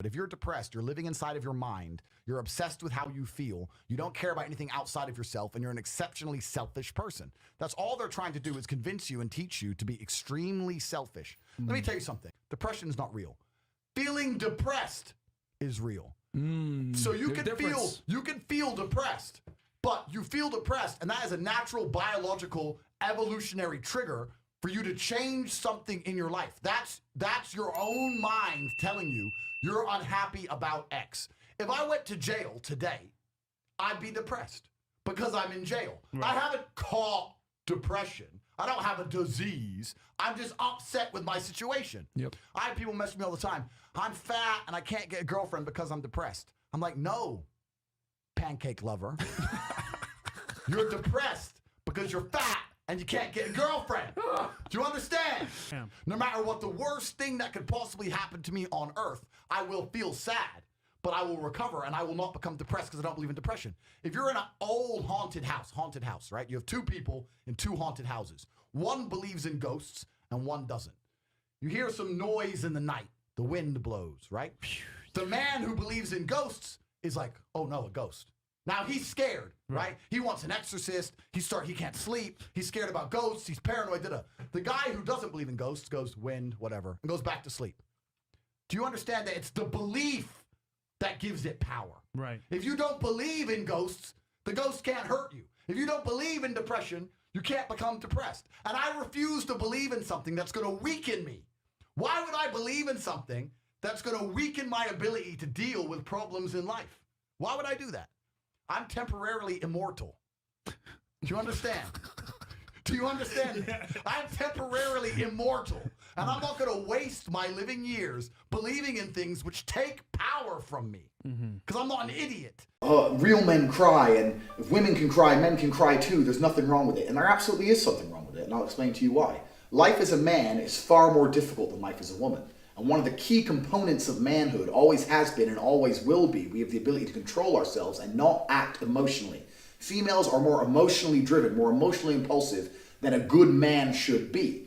But if you're depressed, you're living inside of your mind, you're obsessed with how you feel, you don't care about anything outside of yourself, and you're an exceptionally selfish person. That's all they're trying to do is convince you and teach you to be extremely selfish. Let me tell you something. Depression is not real. Feeling depressed is real. So you can feel depressed, but you feel depressed, and that is a natural biological evolutionary trigger for you to change something in your life. That's your own mind telling you you're unhappy about X. If I went to jail today, I'd be depressed because I'm in jail. Right. I haven't caught depression. I don't have a disease. I'm just upset with my situation. Yep. I have people message me all the time. I'm fat and I can't get a girlfriend because I'm depressed. I'm like, no, pancake lover. You're depressed because you're fat and you can't get a girlfriend. Do you understand? Yeah. No matter what the worst thing that could possibly happen to me on earth, I will feel sad, but I will recover and I will not become depressed because I don't believe in depression. If you're in an old haunted house, right? You have two people in two haunted houses. One believes in ghosts and one doesn't. You hear some noise in the night. The wind blows, right? The man who believes in ghosts is like, oh no, a ghost. Now he's scared, right? He wants an exorcist. He can't sleep. He's scared about ghosts. He's paranoid. The guy who doesn't believe in ghosts goes wind, whatever, and goes back to sleep. Do you understand that it's the belief that gives it power? Right. If you don't believe in ghosts, the ghost can't hurt you. If you don't believe in depression, you can't become depressed. And I refuse to believe in something that's going to weaken me. Why would I believe in something that's going to weaken my ability to deal with problems in life? Why would I do that? I'm temporarily immortal. Do you understand? Do you understand? Yeah. I'm temporarily immortal. And I'm not going to waste my living years believing in things which take power from me. Because I'm not an idiot. Real men cry, and if women can cry, men can cry too. There's nothing wrong with it. And there absolutely is something wrong with it, and I'll explain to you why. Life as a man is far more difficult than life as a woman. And one of the key components of manhood always has been and always will be, we have the ability to control ourselves and not act emotionally. Females are more emotionally driven, more emotionally impulsive than a good man should be.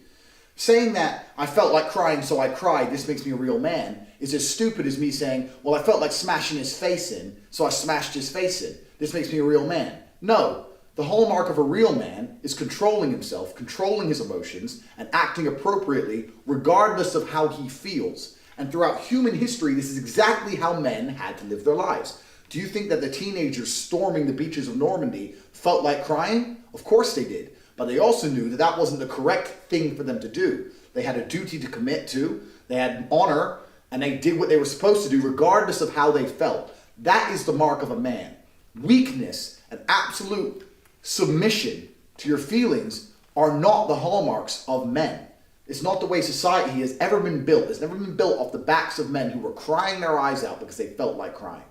Saying that I felt like crying so I cried, this makes me a real man, is as stupid as me saying, well, I felt like smashing his face in, so I smashed his face in. This makes me a real man. No. The hallmark of a real man is controlling himself, controlling his emotions, and acting appropriately regardless of how he feels. And throughout human history, this is exactly how men had to live their lives. Do you think that the teenagers storming the beaches of Normandy felt like crying? Of course they did. But they also knew that that wasn't the correct thing for them to do. They had a duty to commit to, they had an honor, and they did what they were supposed to do regardless of how they felt. That is the mark of a man. Weakness and absolute submission to your feelings are not the hallmarks of men. It's not the way society has ever been built. It's never been built off the backs of men who were crying their eyes out because they felt like crying.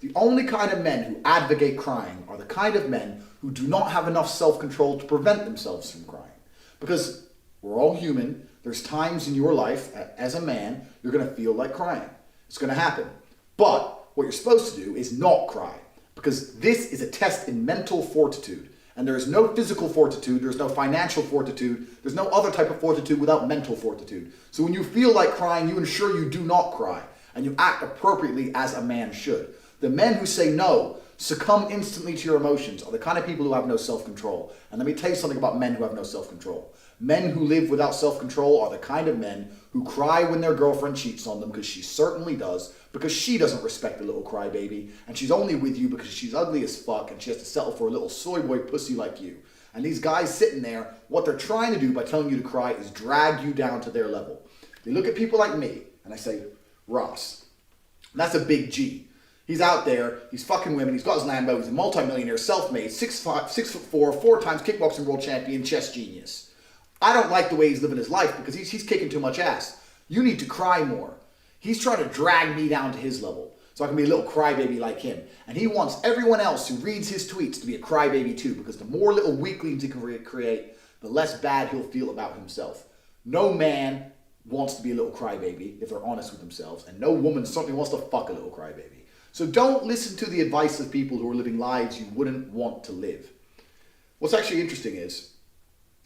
The only kind of men who advocate crying are the kind of men who do not have enough self-control to prevent themselves from crying. Because we're all human. There's times in your life, as a man, you're going to feel like crying. It's going to happen. But what you're supposed to do is not cry. Because this is a test in mental fortitude. And there is no physical fortitude, there's no financial fortitude, there's no other type of fortitude without mental fortitude. So when you feel like crying, you ensure you do not cry. And you act appropriately as a man should. The men who say no, succumb instantly to your emotions, are the kind of people who have no self-control. And let me tell you something about men who have no self-control. Men who live without self-control are the kind of men who cry when their girlfriend cheats on them, because she certainly does, because she doesn't respect the little crybaby, and she's only with you because she's ugly as fuck and she has to settle for a little soy boy pussy like you. And these guys sitting there, what they're trying to do by telling you to cry is drag you down to their level. They look at people like me, and I say, Ross, that's a big G. He's out there, he's fucking women, he's got his Lambo, he's a multi-millionaire, self-made, 6'4", 4-time kickboxing world champion, chess genius. I don't like the way he's living his life because he's kicking too much ass. You need to cry more. He's trying to drag me down to his level so I can be a little crybaby like him. And he wants everyone else who reads his tweets to be a crybaby too, because the more little weaklings he can create, the less bad he'll feel about himself. No man wants to be a little crybaby if they're honest with themselves, and no woman certainly wants to fuck a little crybaby. So don't listen to the advice of people who are living lives you wouldn't want to live. What's actually interesting is,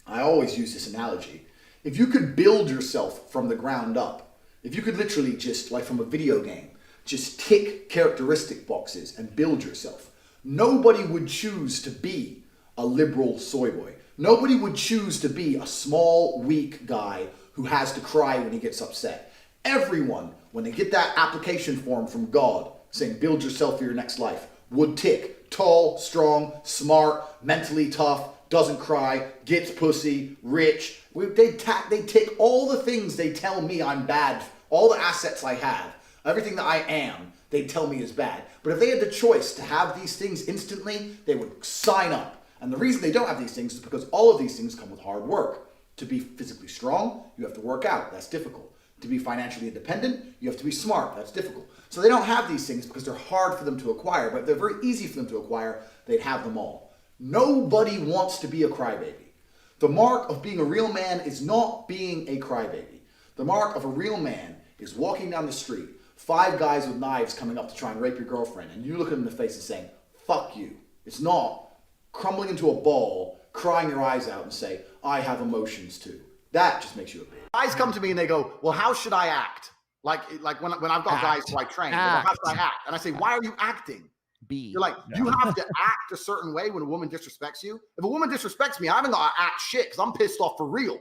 I always use this analogy. If you could build yourself from the ground up, if you could literally just, like from a video game, Just tick characteristic boxes and build yourself. Nobody would choose to be a liberal soy boy. Nobody would choose to be a small, weak guy who has to cry when he gets upset. Everyone, when they get that application form from God saying build yourself for your next life, would tick tall, strong, smart, mentally tough, doesn't cry, gets pussy, rich. They tick all the things they tell me I'm bad, all the assets I have, everything that I am, they tell me is bad. But if they had the choice to have these things instantly, they would sign up. And the reason they don't have these things is because all of these things come with hard work. To be physically strong, you have to work out. That's difficult. To be financially independent, you have to be smart. That's difficult. So they don't have these things because they're hard for them to acquire, but if they're very easy for them to acquire, they'd have them all. Nobody wants to be a crybaby. The mark of being a real man is not being a crybaby. The mark of a real man is walking down the street, 5 guys with knives coming up to try and rape your girlfriend, and you look at them in the face and saying, fuck you. It's not crumbling into a ball, crying your eyes out and say, I have emotions too. That just makes you a bitch. Guys come to me and they go, well, how should I act? Like when I've got guys who I train, they go, how should I act? And I say, why are you acting? You're like, you have to act a certain way when a woman disrespects you. If a woman disrespects me, I haven't got to act shit because I'm pissed off for real.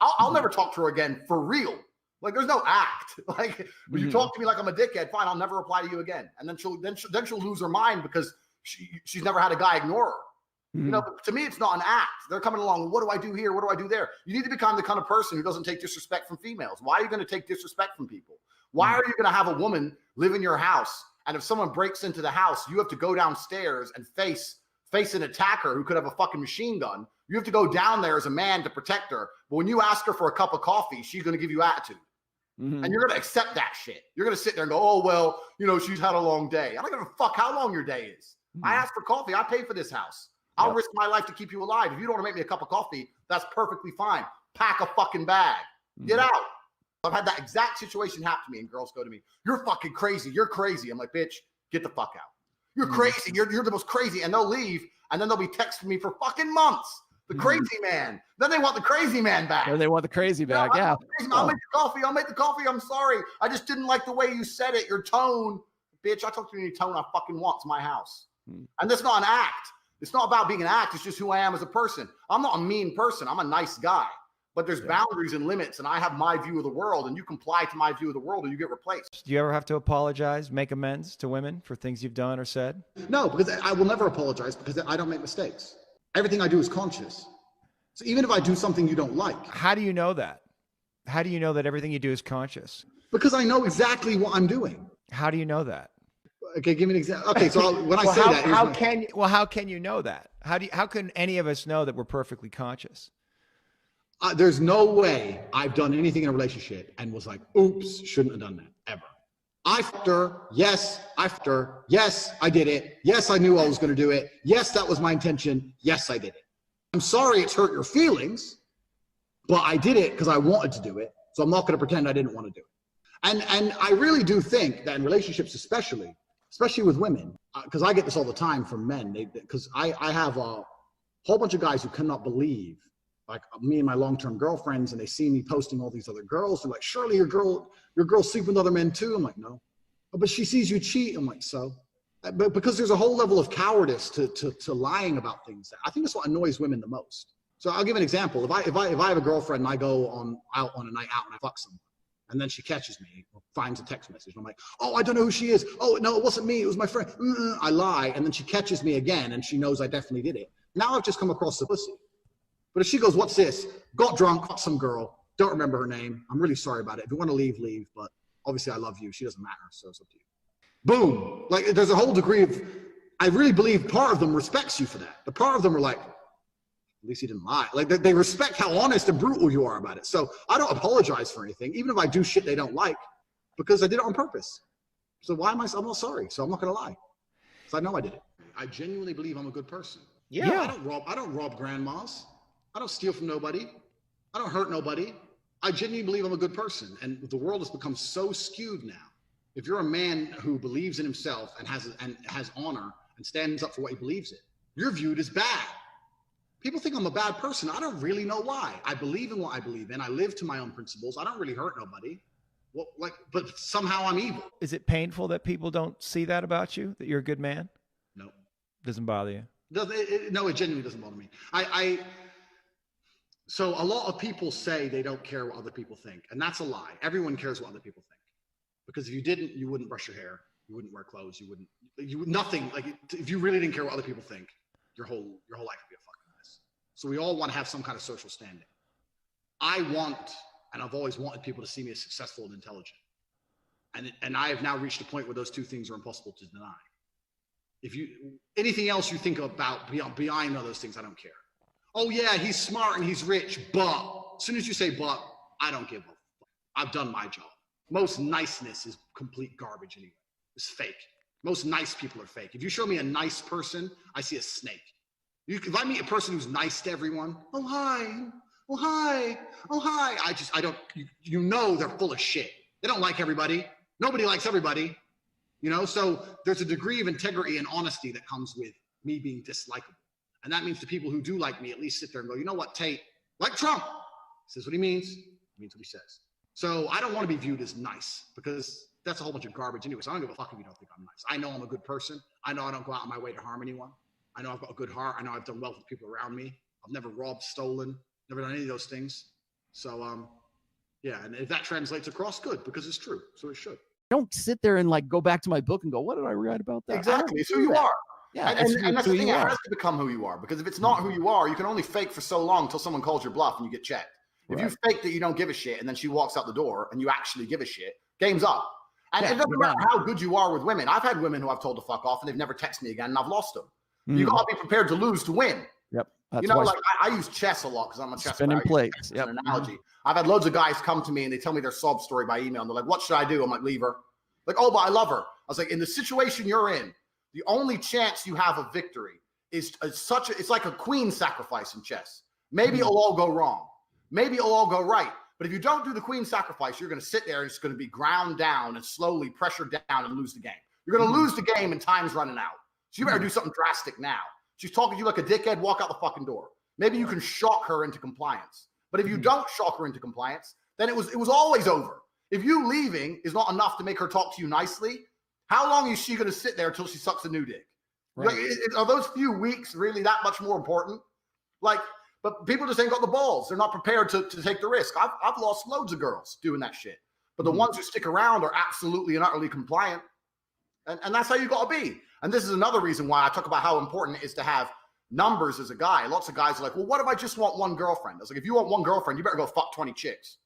I'll never talk to her again for real. Like, there's no act. Like, when you talk to me like I'm a dickhead, fine, I'll never reply to you again. And then she'll lose her mind because she's never had a guy ignore her. You know, but to me, it's not an act. They're coming along. What do I do here? What do I do there? You need to become the kind of person who doesn't take disrespect from females. Why are you going to take disrespect from people? Why are you going to have a woman live in your house? And if someone breaks into the house, you have to go downstairs and face an attacker who could have a fucking machine gun. You have to go down there as a man to protect her. But when you ask her for a cup of coffee, she's going to give you attitude. And you're going to accept that shit. You're going to sit there and go, oh, well, you know, she's had a long day. I don't give a fuck how long your day is. I asked for coffee. I pay for this house. I'll risk my life to keep you alive. If you don't want to make me a cup of coffee, that's perfectly fine. Pack a fucking bag. Get out. I've had that exact situation happen to me, and girls go to me, you're fucking crazy. You're crazy. I'm like, bitch, get the fuck out. You're crazy. You're the most crazy. And they'll leave, and then they'll be texting me for fucking months. The crazy man. Then they want the crazy man back. Then they want the crazy back, yeah. I'll make the coffee. I'll make the coffee. I'm sorry. I just didn't like the way you said it. Your tone. Bitch, I talk to you in any tone I fucking want. It's my house. And that's not an act. It's not about being an act. It's just who I am as a person. I'm not a mean person. I'm a nice guy. But there's boundaries and limits, and I have my view of the world, and you comply to my view of the world, or you get replaced. Do you ever have to apologize, make amends to women for things you've done or said? No, because I will never apologize because I don't make mistakes. Everything I do is conscious. So even if I do something you don't like. How do you know that? How do you know that everything you do is conscious? Because I know exactly what I'm doing. How do you know that? Okay, give me an example. Okay, so when I say that, how can you know that? How can any of us know that we're perfectly conscious? There's no way I've done anything in a relationship and was like, oops, shouldn't have done that, ever. I fucked her. Yes, I fucked her. Yes, I did it. Yes, I knew I was going to do it. Yes, that was my intention. Yes, I did it. I'm sorry it's hurt your feelings, but I did it because I wanted to do it. So I'm not going to pretend I didn't want to do it. And I really do think that in relationships especially with women, because I get this all the time from men, because I have a whole bunch of guys who cannot believe, like me and my long-term girlfriends, and they see me posting all these other girls. They're like, surely your girl's sleeping with other men too. I'm like, no. Oh, but she sees you cheat. I'm like, so? But because there's a whole level of cowardice to lying about things. I think that's what annoys women the most. So I'll give an example. If I have a girlfriend and I go out on a night out and I fuck someone, and then she catches me or finds a text message, and I'm like, oh, I don't know who she is. Oh, no, it wasn't me. It was my friend. I lie, and then she catches me again, and she knows I definitely did it. Now I've just come across the pussy. But if she goes, what's this? Got drunk, fucked some girl, don't remember her name. I'm really sorry about it. If you want to leave, leave. But obviously I love you. She doesn't matter, so it's up to you. Boom. Like, there's a whole degree of, I really believe part of them respects you for that. The part of them are like, at least he didn't lie. Like, they respect how honest and brutal you are about it. So I don't apologize for anything, even if I do shit they don't like, because I did it on purpose. So I'm not sorry. So I'm not going to lie. So I know I did it. I genuinely believe I'm a good person. Yeah. I don't rob grandmas. I don't steal from nobody. I don't hurt nobody. I genuinely believe I'm a good person. And the world has become so skewed now. If you're a man who believes in himself and has honor and stands up for what he believes in, you're viewed as bad. People think I'm a bad person. I don't really know why. I believe in what I believe in. I live to my own principles. I don't really hurt nobody. Well, like, but somehow I'm evil. Is it painful that people don't see that about you, that you're a good man? No. Doesn't bother you? No, it genuinely doesn't bother me. So a lot of people say they don't care what other people think, and that's a lie. Everyone cares what other people think, because if you didn't, you wouldn't brush your hair, you wouldn't wear clothes, nothing. Like, if you really didn't care what other people think, your whole life would be a fucking mess. So we all want to have some kind of social standing. And I've always wanted people to see me as successful and intelligent, and I have now reached a point where those two things are impossible to deny. Anything else you think about beyond those things, I don't care. Oh yeah, he's smart and he's rich, but as soon as you say but, I don't give a fuck. I've done my job. Most niceness is complete garbage anyway. It's fake. Most nice people are fake. If you show me a nice person, I see a snake. If I meet a person who's nice to everyone, oh hi, oh hi, oh hi, you know they're full of shit. They don't like everybody. Nobody likes everybody. So there's a degree of integrity and honesty that comes with me being dislikable. And that means the people who do like me at least sit there and go, you know what, Tate, like Trump, says what he means what he says. So I don't want to be viewed as nice, because that's a whole bunch of garbage anyway. So I don't give a fuck if you don't think I'm nice. I know I'm a good person. I know I don't go out of my way to harm anyone. I know I've got a good heart. I know I've done well for the people around me. I've never robbed, stolen, never done any of those things. So, yeah, and if that translates across, good, because it's true. So it should. Don't sit there and like go back to my book and go, what did I write about that? Exactly. It's who you are. Yeah, and that's the thing. It has to become who you are, because if it's not who you are, you can only fake for so long until someone calls your bluff and you get checked. If you fake that you don't give a shit and then she walks out the door and you actually give a shit, game's up. And it doesn't matter how good you are with women. I've had women who I've told to fuck off and they've never texted me again, and I've lost them. You got to be prepared to lose to win. Yep. Like I use chess a lot because I'm a chess player. Spinning plates. Yep. An analogy. I've had loads of guys come to me and they tell me their sob story by email, and they're like, "What should I do?" I'm like, "Leave her." Like, "Oh, but I love her." I was like, "In the situation you're in, the only chance you have of victory is it's like a queen sacrifice in chess. Maybe it'll all go wrong. Maybe it'll all go right. But if you don't do the queen sacrifice, you're going to sit there and it's going to be ground down and slowly pressured down and lose the game. You're going to lose the game and time's running out. So you better do something drastic now. She's talking to you like a dickhead, walk out the fucking door. Maybe you can shock her into compliance. But if you don't shock her into compliance, then it was always over. If you leaving is not enough to make her talk to you nicely, how long is she going to sit there until she sucks a new dick? Right. Like, are those few weeks really that much more important? Like, but people just ain't got the balls. They're not prepared to take the risk. I've lost loads of girls doing that shit. But the ones who stick around are absolutely and utterly compliant. And that's how you got to be. And this is another reason why I talk about how important it is to have numbers as a guy. Lots of guys are like, well, what if I just want one girlfriend? I was like, if you want one girlfriend, you better go fuck 20 chicks.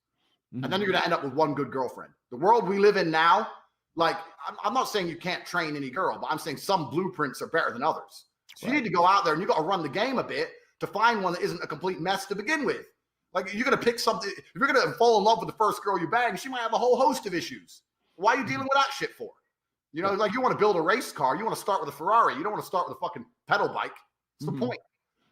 And then you're going to end up with one good girlfriend. The world we live in now, like, I'm not saying you can't train any girl, but I'm saying some blueprints are better than others. So you need to go out there and you got to run the game a bit to find one that isn't a complete mess to begin with. Like, you're going to pick something. If you're going to fall in love with the first girl you bang, she might have a whole host of issues. Why are you dealing with that shit for? You know, like, you want to build a race car. You want to start with a Ferrari. You don't want to start with a fucking pedal bike. That's the point.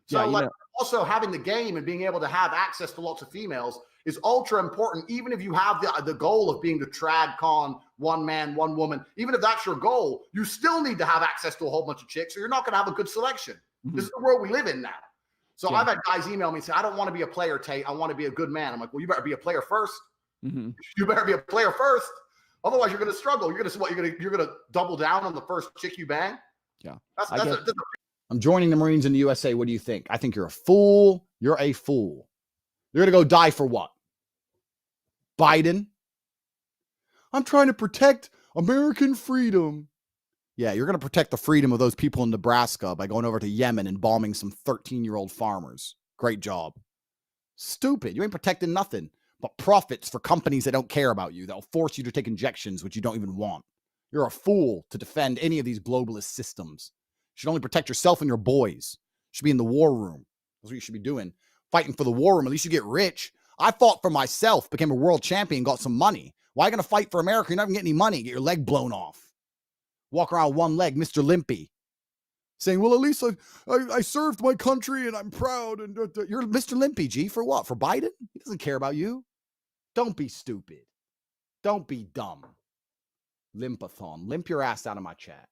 So, also having the game and being able to have access to lots of females is ultra important, even if you have the goal of being the trad con, one man, one woman. Even if that's your goal, you still need to have access to a whole bunch of chicks, or you're not going to have a good selection. This is the world we live in now. So I've had guys email me and say, I don't want to be a player, Tate. I want to be a good man. I'm like, well, you better be a player first. You better be a player first. Otherwise, you're going to struggle. You're going to double down on the first chick you bang. Yeah. I'm joining the Marines in the USA. What do you think? I think you're a fool. You're a fool. You're going to go die for what? Biden? I'm trying to protect American freedom. Yeah, you're going to protect the freedom of those people in Nebraska by going over to Yemen and bombing some 13-year-old farmers. Great job. Stupid. You ain't protecting nothing but profits for companies that don't care about you, that'll force you to take injections which you don't even want. You're a fool to defend any of these globalist systems. You should only protect yourself and your boys. You should be in the war room. That's what you should be doing. Fighting for the war room. At least you get rich. I fought for myself, became a world champion, got some money. Why are you going to fight for America? You're not even getting any money. Get your leg blown off. Walk around one leg, Mr. Limpy. Saying, well, at least I served my country and I'm proud. And you're Mr. Limpy, G. For what? For Biden? He doesn't care about you. Don't be stupid. Don't be dumb. Limpathon. Limp your ass out of my chat.